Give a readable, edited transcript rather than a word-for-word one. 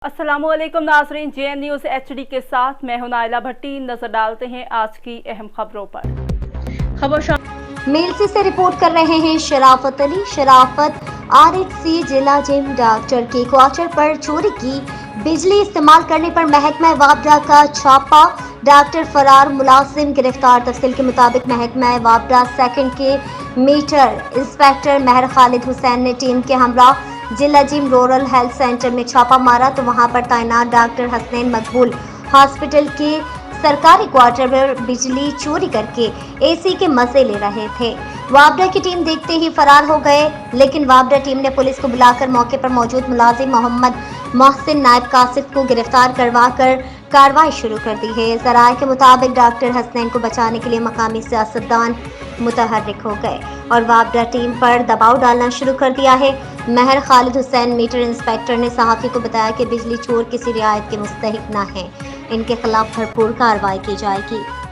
अस्सलाम वालेकुम नाज़रीन, JN न्यूज़ HD के साथ मैं हूं नाइला भट्टी। नजर डालते हैं आज की अहम खबरों पर। मेलसी से रिपोर्ट कर रहे हैं शराफत अली। शराफत RHC जिला जिम डॉक्टर के क्वार्टर पर चोरी की बिजली इस्तेमाल करने पर महकमा वापडा का छापा, डॉक्टर फरार, मुलाजिम गिरफ्तार। तफसील के मुताबिक महकमा वापडा सेकंड के मीटर इंस्पेक्टर महर खालिद हुसैन ने टीम के हमरा जिला जिम रूरल हेल्थ सेंटर में छापा मारा तो वहां पर तैनात डॉक्टर हसनैन मकबूल हॉस्पिटल के सरकारी क्वार्टर पर बिजली चोरी करके AC के मजे ले रहे थे। वापडा की टीम देखते ही फरार हो गए, लेकिन वापडा टीम ने पुलिस को बुलाकर मौके पर मौजूद मुलाजिम मोहम्मद मोहसिन नायब कासिफ को गिरफ्तार करवाकर कार्रवाई शुरू कर दी है। ज़राए के मुताबिक डॉक्टर हसनैन को बचाने के लिए मकामी सियासतदान मुतहर्रिक हो गए और वापडा टीम पर दबाव डालना शुरू कर दिया है। महर खालिद हुसैन मीटर इंस्पेक्टर ने सहाफ़ी को बताया कि बिजली चोर किसी रियायत के मुस्तहिक न हैं, इनके खिलाफ भरपूर कार्रवाई की जाएगी।